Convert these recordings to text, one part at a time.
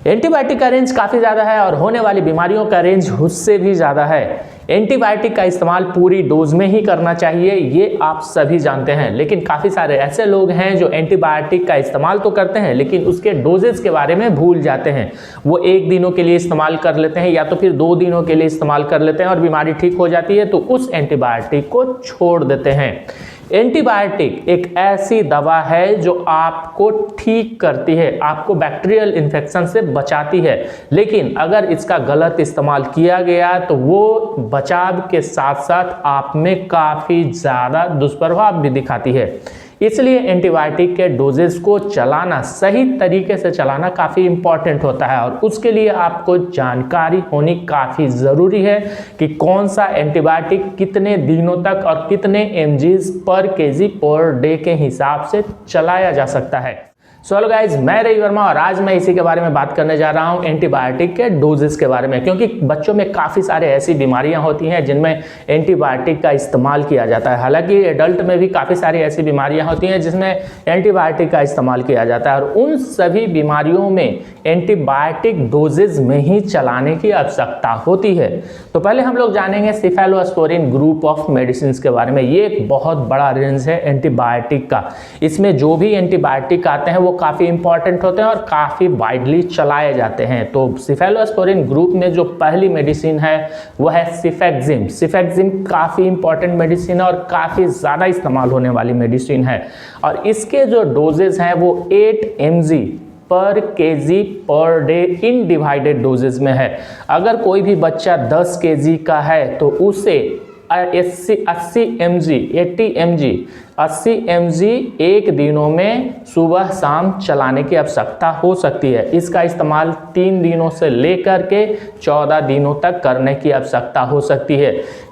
Antibiotic का range काफ़ी ज़्यादा है और होने वाली बीमारियों का रेंज उससे भी ज़्यादा है। एंटीबायोटिक का इस्तेमाल पूरी डोज में ही करना चाहिए, ये आप सभी जानते हैं, लेकिन काफ़ी सारे ऐसे लोग हैं जो एंटीबायोटिक का इस्तेमाल तो करते हैं लेकिन उसके डोजेस के बारे में भूल जाते हैं। वो 1 दिनों के लिए इस्तेमाल कर लेते हैं या तो फिर 2 दिनों के लिए इस्तेमाल कर लेते हैं और बीमारी ठीक हो जाती है तो उस एंटीबायोटिक को छोड़ देते हैं। एंटीबायोटिक एक ऐसी दवा है जो आपको ठीक करती है, आपको बैक्टीरियल इन्फेक्शन से बचाती है, लेकिन अगर इसका गलत इस्तेमाल किया गया तो वो बचाव के साथ साथ आप में काफ़ी ज़्यादा दुष्प्रभाव भी दिखाती है। इसलिए एंटीबायोटिक के डोजेस को चलाना, सही तरीके से चलाना काफ़ी इम्पॉर्टेंट होता है और उसके लिए आपको जानकारी होनी काफ़ी ज़रूरी है कि कौन सा एंटीबायोटिक कितने दिनों तक और कितने mg पर kg पर डे के हिसाब से चलाया जा सकता है। सो हेलो गाइज, मैं रवि वर्मा और आज मैं इसी के बारे में बात करने जा रहा हूं, एंटीबायोटिक के डोजेस के बारे में, क्योंकि बच्चों में काफ़ी सारे ऐसी बीमारियां होती हैं जिनमें एंटीबायोटिक का इस्तेमाल किया जाता है। हालांकि एडल्ट में भी काफ़ी सारी ऐसी बीमारियां होती हैं जिसमें एंटीबायोटिक का इस्तेमाल किया जाता है और उन सभी बीमारियों में एंटीबायोटिक डोजेज में ही चलाने की आवश्यकता होती है। तो पहले हम लोग जानेंगे सेफेलोस्पोरिन ग्रुप ऑफ मेडिसिन के बारे में। ये एक बहुत बड़ा रेंज है एंटीबायोटिक का। इसमें जो भी एंटीबायोटिक आते हैं वो काफ़ी इंपॉर्टेंट होते हैं और काफ़ी वाइडली चलाए जाते हैं। तो सेफेलोस्पोरिन ग्रुप में जो पहली मेडिसिन है वो है सिफेक्जिम। सिफेक्जिम काफ़ी इंपॉर्टेंट मेडिसिन है और काफ़ी ज़्यादा इस्तेमाल होने वाली मेडिसिन है और इसके जो डोजेज हैं वो 8 mg पर kg पर डे इन डिवाइडेड डोजेज में है। अगर कोई भी बच्चा 10 kg का है तो उसे 80 mg एक दिनों में सुबह शाम चलाने की आवश्यकता हो सकती है। इसका इस्तेमाल 3 दिनों से लेकर के 14 दिनों तक करने की आवश्यकता हो सकती है।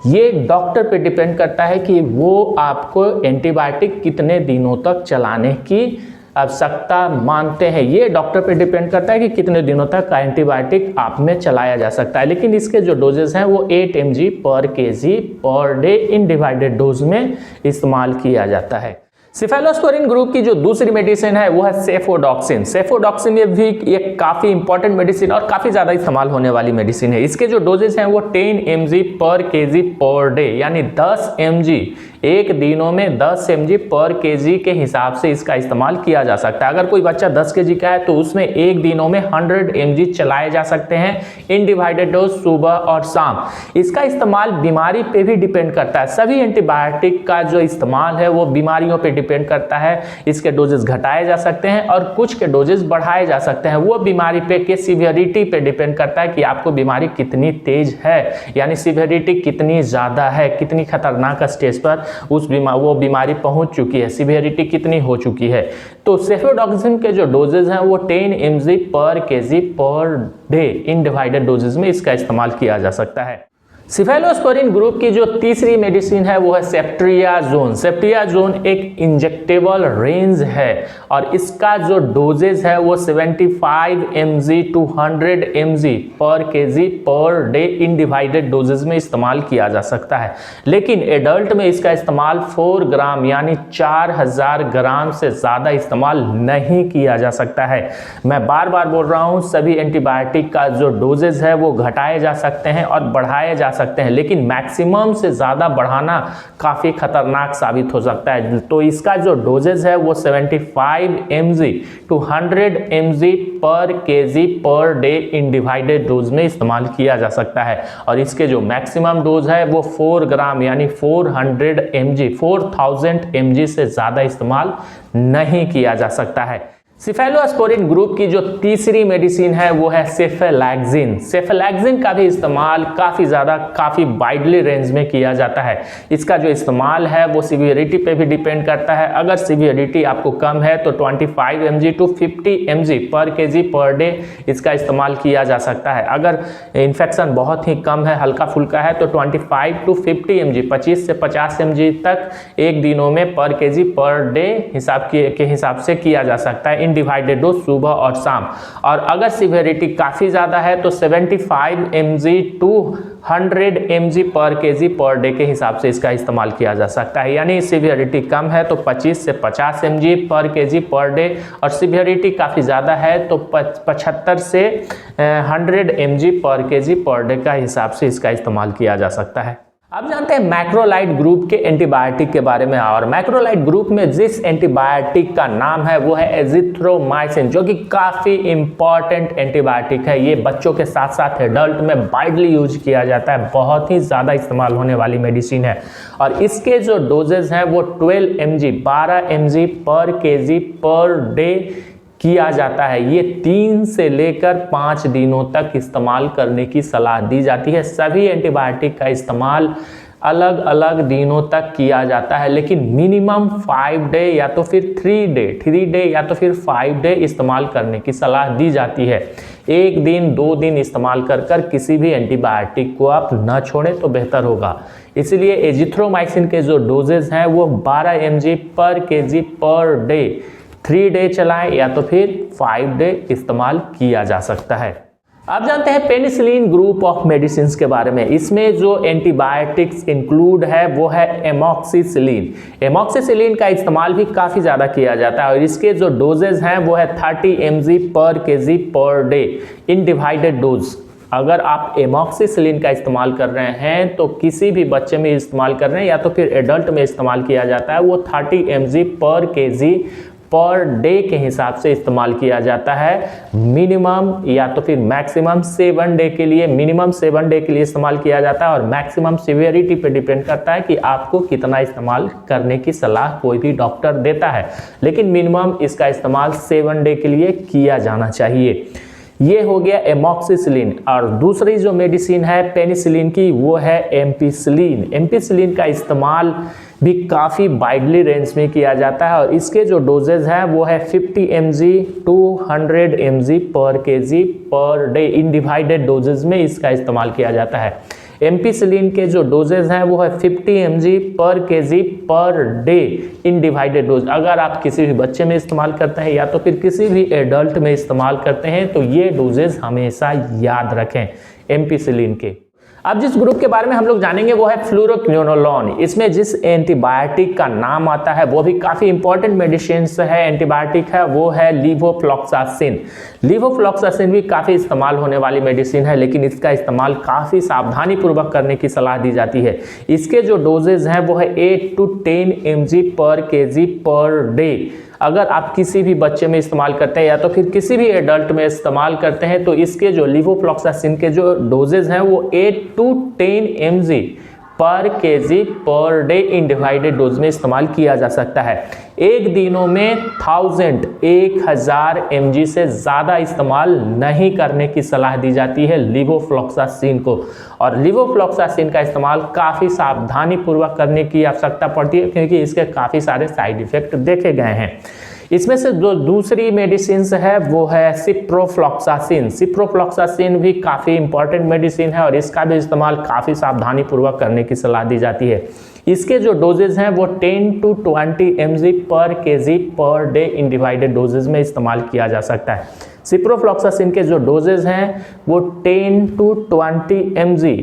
ये डॉक्टर पे डिपेंड करता है कि वो आपको एंटीबायोटिक कितने दिनों तक चलाने की आवश्यकता मानते हैं। ये डॉक्टर पे डिपेंड करता है कि कितने दिनों तक एंटीबायोटिक आप में चलाया जा सकता है, लेकिन इसके जो डोजेस हैं वो 8 mg पर kg पर डे इन डिवाइडेड डोज में इस्तेमाल किया जाता है। सेफेलोस्पोरिन ग्रुप की जो दूसरी मेडिसिन है वो है सेफोडॉक्सिन। सेफोडॉक्सिन में भी एक काफ़ी इंपॉर्टेंट मेडिसिन और काफ़ी ज़्यादा इस्तेमाल होने वाली मेडिसिन है। इसके जो डोजेस हैं वो 10 mg पर kg पर डे, यानी 10 mg एक दिनों में 10 mg पर kg के हिसाब से इसका इस्तेमाल किया जा सकता है। अगर कोई बच्चा 10 kg का है तो उसमें एक दिनों में 100 mg चलाए जा सकते हैं इन डिवाइडेड डोज सुबह और शाम। इसका इस्तेमाल बीमारी पे भी डिपेंड करता है। सभी एंटीबायोटिक का जो इस्तेमाल है वो बीमारियों पे डिपेंड करता है। इसके डोजेस घटाए जा सकते हैं और कुछ के डोजेस बढ़ाए जा सकते हैं। वो बीमारी पे के सीवियरिटी पे डिपेंड करता है कि आपको बीमारी कितनी तेज है, यानी सीवियरिटी कितनी ज़्यादा है, कितनी खतरनाक स्टेज पर वो बीमारी पहुंच चुकी है, सीवियरिटी कितनी हो चुकी है। तो सेफोडॉक्सिन के जो डोजेज हैं वो 10 mg पर kg पर डे इन डिवाइडेड डोजेज में इसका इस्तेमाल किया जा सकता है। सेफेलोस्पोरिन ग्रुप की जो तीसरी मेडिसिन है वो है सेफ्ट्रियाजोन। सेफ्ट्रियाजोन एक इंजेक्टेबल रेंज है और इसका जो डोजेज है वो 75 mg to 100 mg पर kg पर डे इन डिवाइडेड डोजेज में इस्तेमाल किया जा सकता है, लेकिन एडल्ट में इसका इस्तेमाल 4 ग्राम यानी 4000 ग्राम से ज़्यादा इस्तेमाल नहीं किया जा सकता है। मैं बार बार बोल रहा हूँ, सभी एंटीबायोटिक का जो डोजेज है वो घटाए जा सकते हैं और बढ़ाए जा सकते हैं, लेकिन मैक्सिमम से ज़्यादा बढ़ाना काफ़ी खतरनाक साबित हो सकता है। तो इसका जो डोजेज है वो 75 mg to 100 mg पर kg पर डे इन डिवाइडेड डोज में इस्तेमाल किया जा सकता है और इसके जो मैक्सिमम डोज है वो 4 ग्राम यानी 4000 mg से ज़्यादा इस्तेमाल नहीं किया जा सकता है। सेफेलोस्पोरिन ग्रुप की जो तीसरी मेडिसिन है वो है सेफेलैक्सिन। सेफेलैक्सिन का भी इस्तेमाल काफ़ी वाइडली रेंज में किया जाता है। इसका जो इस्तेमाल है वो सीवियरिटी पे भी डिपेंड करता है। अगर सीवियरिटी आपको कम है तो 25 mg to 50 mg पर kg पर डे इसका इस्तेमाल किया जा सकता है। अगर इन्फेक्शन बहुत ही कम है, हल्का फुल्का है तो 25 to 50 mg 25 से 50 mg तक एक दिनों में पर kg पर डे के हिसाब से किया जा सकता है इन डिवाइडेड डोज सुबह और शाम। और अगर सिवियरिटी काफ़ी ज़्यादा है तो 75 mg टू 100 mg पर केजी पर डे के हिसाब से इसका इस्तेमाल किया जा सकता है। यानी सिवियरिटी कम है तो 25 से 50 mg पर केजी पर डे, और सिवियरिटी काफ़ी ज़्यादा है तो 75 से 100 mg पर केजी पर डे का हिसाब से इसका इस्तेमाल किया जा सकता है। अब जानते हैं मैक्रोलाइड ग्रुप के एंटीबायोटिक के बारे में। और मैक्रोलाइड ग्रुप में जिस एंटीबायोटिक का नाम है वो है एजिथ्रोमाइसिन, जो कि काफ़ी इंपॉर्टेंट एंटीबायोटिक है। ये बच्चों के साथ साथ एडल्ट में वाइडली यूज किया जाता है, बहुत ही ज़्यादा इस्तेमाल होने वाली मेडिसिन है। और इसके जो डोजेज हैं वो 12 mg पर केजी पर डे किया जाता है। ये 3 से लेकर 5 दिनों तक इस्तेमाल करने की सलाह दी जाती है। सभी एंटीबायोटिक का इस्तेमाल अलग अलग दिनों तक किया जाता है, लेकिन मिनिमम 5 डे या तो फिर 3 डे या तो फिर 5 डे इस्तेमाल करने की सलाह दी जाती है। 1 दिन 2 दिन इस्तेमाल कर किसी भी एंटीबायोटिक को आप न छोड़ें तो बेहतर होगा। इसलिए एजिथ्रोमाइसिन के जो डोजेज हैं वो 12 mg पर केजी पर डे 3 डे चलाएं या तो फिर 5 डे इस्तेमाल किया जा सकता है। अब जानते हैं पेनिसिलिन ग्रुप ऑफ मेडिसिन के बारे में। इसमें जो एंटीबायोटिक्स इंक्लूड है वो है एमॉक्सिसिलिन। एमॉक्सिसिलिन का इस्तेमाल भी काफ़ी ज़्यादा किया जाता है और इसके जो डोजेज हैं वो है 30 mg पर केजी पर डे इन डिवाइडेड डोज। अगर आप एमॉक्सिसिलिन का इस्तेमाल कर रहे हैं तो किसी भी बच्चे में इस्तेमाल कर रहे हैं या तो फिर एडल्ट में इस्तेमाल किया जाता है, वो 30 mg पर केजी पर डे के हिसाब से इस्तेमाल किया जाता है। मिनिमम या तो फिर मैक्सिमम 7 डे के लिए, मिनिमम 7 डे के लिए इस्तेमाल किया जाता है और मैक्सिमम सिवियरिटी पे डिपेंड करता है कि आपको कितना इस्तेमाल करने की सलाह कोई भी डॉक्टर देता है, लेकिन मिनिमम इसका इस्तेमाल 7 डे के लिए किया जाना चाहिए। ये हो गया एमॉक्सिसिलिन। और दूसरी जो मेडिसिन है पेनिसिलिन की वो है एम्पिसिलिन। एम्पिसिलिन का इस्तेमाल भी काफ़ी वाइडली रेंज में किया जाता है और इसके जो डोजेज हैं वो है 50 mg टू 100 mg पर केजी पर डे इन डिवाइडेड डोजेज में इसका इस्तेमाल किया जाता है। एम्पिसिलिन के जो डोजेज हैं वो है 50 mg पर केजी पर डे इन डिवाइडेड डोज। अगर आप किसी भी बच्चे में इस्तेमाल करते हैं या तो फिर किसी भी एडल्ट में इस्तेमाल करते हैं तो ये डोजेज हमेशा याद रखें एम्पिसिलिन के। अब जिस ग्रुप के बारे में हम लोग जानेंगे वो है फ्लूरोक्विनोलोन। इसमें जिस एंटीबायोटिक का नाम आता है वो भी काफ़ी इंपॉर्टेंट मेडिसिन है, एंटीबायोटिक है, वो है लीवोफ्लॉक्सासिन। लीवोफ्लॉक्सासिन भी काफ़ी इस्तेमाल होने वाली मेडिसिन है, लेकिन इसका इस्तेमाल काफ़ी सावधानी पूर्वक करने की सलाह दी जाती है। इसके जो डोजेज हैं वो है 8 टू 10 mg पर केजी पर डे। अगर आप किसी भी बच्चे में इस्तेमाल करते हैं या तो फिर किसी भी एडल्ट में इस्तेमाल करते हैं तो इसके जो लीवोफ्लॉक्सासिन के जो डोजेज हैं वो 8 टू 10 mg पर केजी पर डे इन डिवाइडेड डोज में इस्तेमाल किया जा सकता है। एक दिनों में 1000 mg से ज़्यादा इस्तेमाल नहीं करने की सलाह दी जाती है लीवोफ्लॉक्सासिन को। और लीवोफ्लॉक्सासिन का इस्तेमाल काफ़ी सावधानी पूर्वक करने की आवश्यकता पड़ती है क्योंकि इसके काफ़ी सारे साइड इफ़ेक्ट देखे गए हैं। इसमें से जो दूसरी मेडिसिन है वो है सिप्रोफ्लॉक्सासिन। सिप्रोफ्लॉक्सासिन भी काफ़ी इंपॉर्टेंट मेडिसिन है और इसका भी इस्तेमाल काफ़ी सावधानी पूर्वक करने की सलाह दी जाती है। इसके जो डोजेज हैं वो 10 टू 20 mg पर केजी पर डे इन डिवाइडेड डोजेज में इस्तेमाल किया जा सकता है। सिप्रोफ्लॉक्सासिन के जो डोजेज हैं वो 10 टू 20 mg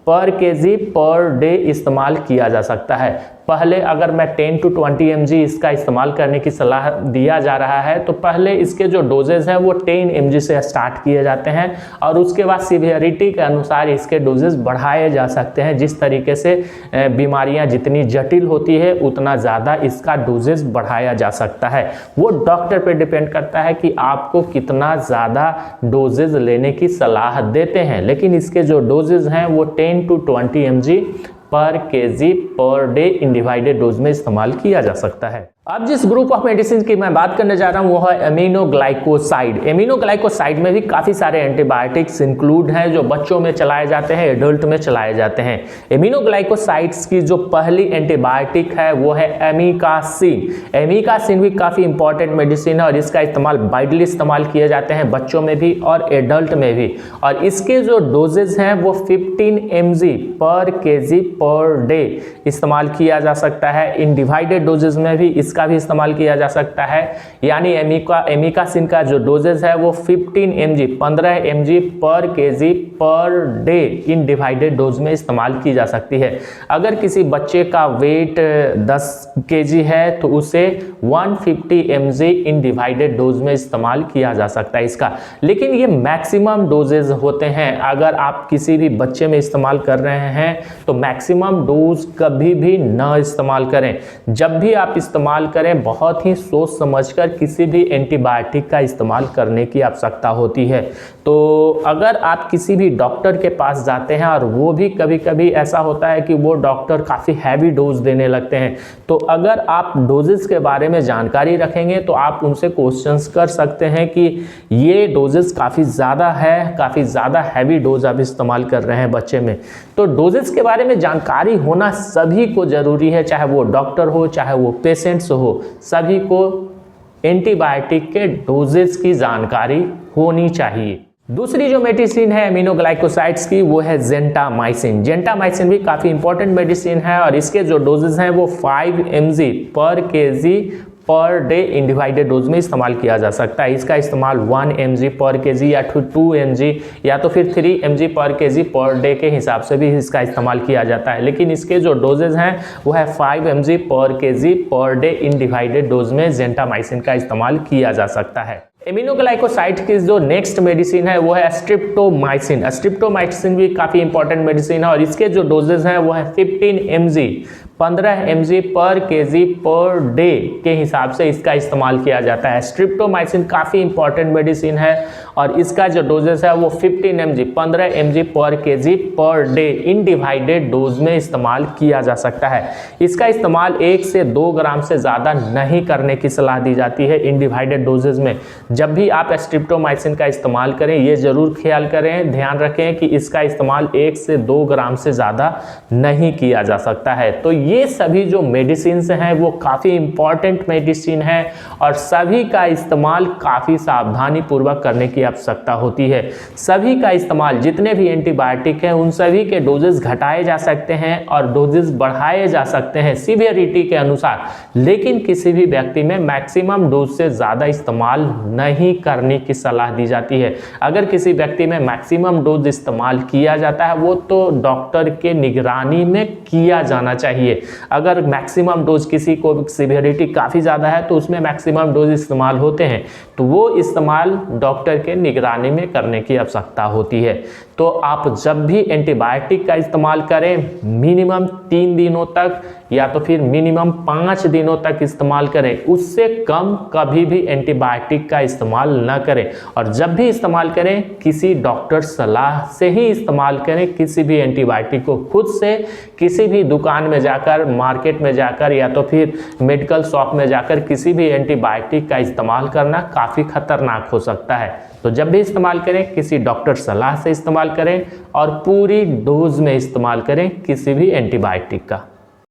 पर केजी पर डे इस्तेमाल किया जा सकता है। पहले अगर मैं 10 टू 20 mg इसका इस्तेमाल करने की सलाह दिया जा रहा है तो पहले इसके जो डोजेज हैं वो 10 mg से स्टार्ट किए जाते हैं और उसके बाद सिवियरिटी के अनुसार इसके डोजेज बढ़ाए जा सकते हैं। जिस तरीके से बीमारियां जितनी जटिल होती है उतना ज़्यादा इसका डोजेज बढ़ाया जा सकता है। वो डॉक्टर पे डिपेंड करता है कि आपको कितना ज़्यादा डोजेज लेने की सलाह देते हैं, लेकिन इसके जो डोजेज हैं वो 10 टू 20 mg पर केजी पर डे इन डिवाइडेड डोज में इस्तेमाल किया जा सकता है। अब जिस ग्रुप ऑफ मेडिसिन की मैं बात करने जा रहा हूँ वो है एमिनोग्लाइकोसाइड। एमिनोग्लाइकोसाइड में भी काफ़ी सारे एंटीबायोटिक्स इंक्लूड हैं जो बच्चों में चलाए जाते हैं, एडल्ट में चलाए जाते हैं। एमिनोग्लाइकोसाइड्स की जो पहली एंटीबायोटिक है वो है एमिकासिन। एमिकासिन भी काफ़ी इंपॉर्टेंट मेडिसिन है और इसका इस्तेमाल वाइडली इस्तेमाल किए जाते हैं बच्चों में भी और एडल्ट में भी। और इसके जो डोजेज हैं वो 15 mg पर केजी पर डे इस्तेमाल किया जा सकता है। इन डिवाइडेड डोजेज में भी इसका इसका भी इस्तेमाल किया जा सकता है। यानी एमिकासिन का जो डोजेज है वो 15 mg 15 mg पर kg पर डे इन डिवाइडेड डोज में इस्तेमाल की जा सकती है। अगर किसी बच्चे का वेट 10 kg है तो उसे 150 mg इन डिवाइडेड डोज में इस्तेमाल किया जा सकता है इसका। लेकिन ये मैक्सिमम डोजेज होते हैं। अगर आप किसी भी बच्चे में इस्तेमाल कर रहे हैं तो मैक्सिमम डोज कभी भी न इस्तेमाल करें। जब भी आप इस्तेमाल करें बहुत ही सोच समझकर किसी भी एंटीबायोटिक का इस्तेमाल करने की आवश्यकता होती है। तो अगर आप किसी भी डॉक्टर के पास जाते हैं और वो भी कभी कभी ऐसा होता है कि वो डॉक्टर काफ़ी हैवी डोज देने लगते हैं, तो अगर आप डोजेस के बारे में जानकारी रखेंगे तो आप उनसे क्वेश्चंस कर सकते हैं कि ये डोजेस काफ़ी ज़्यादा है, काफ़ी ज़्यादा हैवी डोज आप इस्तेमाल कर रहे हैं बच्चे में। तो डोजेस के बारे में जानकारी होना सभी को ज़रूरी है, चाहे वो डॉक्टर हो चाहे वो पेशेंट्स हो, सभी को एंटीबायोटिक के डोजेस की जानकारी होनी चाहिए। दूसरी जो मेडिसिन है एमिनोग्लाइकोसाइड्स की वो है जेंटामाइसिन। जेंटामाइसिन भी काफ़ी इंपॉर्टेंट मेडिसिन है और इसके जो डोजेज हैं वो 5 mg पर kg पर डे इन डिवाइडेड डोज में इस्तेमाल किया जा सकता है। इसका इस्तेमाल 1 mg पर kg या 2 mg या तो फिर 3 mg पर kg पर डे के हिसाब से भी इसका इस्तेमाल किया जाता है। लेकिन इसके जो डोजेज हैं वो है 5 mg पर kg पर डे इन डिवाइडेड डोज में जेंटामाइसिन का इस्तेमाल किया जा सकता है। एमिनोग्लाइकोसाइड की जो नेक्स्ट मेडिसिन है वो है स्ट्रिप्टोमाइसिन। स्ट्रिप्टोमाइसिन भी काफ़ी इंपॉर्टेंट मेडिसिन है और इसके जो डोजेज हैं वो है 15 mg 15 mg पर kg पर डे के हिसाब से इसका इस्तेमाल किया जाता है। स्ट्रिप्टोमाइसिन काफ़ी इंपॉर्टेंट मेडिसिन है और इसका जो डोजेस है वो 15 mg 15 mg पर kg पर डे इन डिवाइडेड डोज में इस्तेमाल किया जा सकता है। इसका इस्तेमाल 1 से 2 ग्राम से ज़्यादा नहीं करने की सलाह दी जाती है इन डिवाइडेड डोजेज में। जब भी आप स्ट्रिप्टोमाइसिन का इस्तेमाल करें ये ज़रूर ख्याल करें, ध्यान रखें कि इसका इस्तेमाल 1 से 2 ग्राम से ज़्यादा नहीं किया जा सकता है। तो ये सभी जो मेडिसिन हैं वो काफ़ी इंपॉर्टेंट मेडिसिन है और सभी का इस्तेमाल काफ़ी सावधानी पूर्वक करने की आवश्यकता होती है। सभी का इस्तेमाल, जितने भी एंटीबायोटिक हैं उन सभी के डोजेस घटाए जा सकते हैं और डोजेस बढ़ाए जा सकते हैं सीवियरिटी के अनुसार, लेकिन किसी भी व्यक्ति में मैक्सिमम डोज से ज़्यादा इस्तेमाल नहीं करने की सलाह दी जाती है। अगर किसी व्यक्ति में मैक्सिमम डोज इस्तेमाल किया जाता है वो तो डॉक्टर के निगरानी में किया जाना चाहिए। अगर मैक्सिमम डोज किसी को सीवियरिटी काफ़ी ज़्यादा है तो उसमें मैक्सिमम डोज इस्तेमाल होते हैं तो वो इस्तेमाल डॉक्टर के निगरानी में करने की आवश्यकता होती है। तो आप जब भी एंटीबायोटिक का इस्तेमाल करें मिनिमम 3 दिनों तक या तो फिर मिनिमम 5 दिनों तक इस्तेमाल करें, उससे कम कभी भी एंटीबायोटिक का इस्तेमाल न करें। और जब भी इस्तेमाल करें किसी डॉक्टर सलाह से ही इस्तेमाल करें। किसी भी एंटीबायोटिक को खुद से किसी भी दुकान में जाकर, मार्केट में जाकर या तो फिर मेडिकल शॉप में जाकर किसी भी एंटीबायोटिक का इस्तेमाल करना काफ़ी खतरनाक हो सकता है। तो जब भी इस्तेमाल करें किसी डॉक्टर सलाह से इस्तेमाल करें और पूरी डोज में इस्तेमाल करें किसी भी एंटीबायोटिक का।